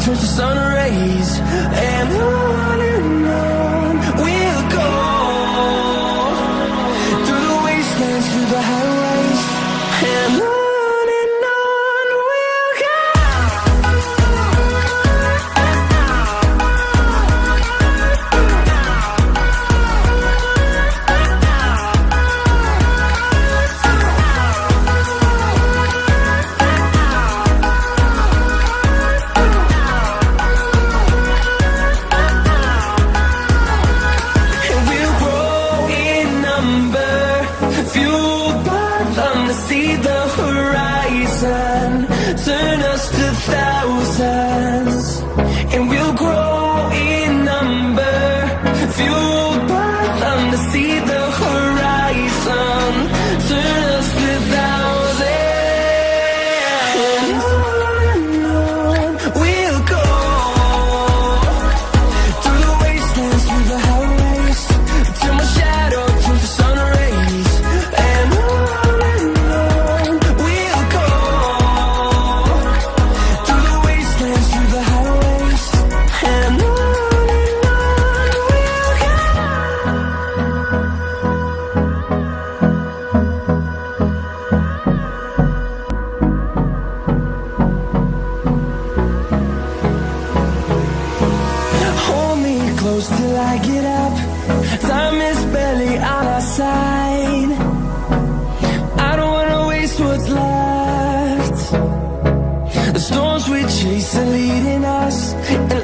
turns to sun rays, and on we'll go, through the wastelands, through the highways, and on we'll go. See the horizon, turn us to thousands, and we'll grow in number, fueled by them to see the horizon, turn us to thousands, and on we'll go, through the wastelands, through the highways, till my shadow turns to sun rays, and on till I get up. Time is barely on our side. I don't wanna waste what's left. The storms we chase are leading us, and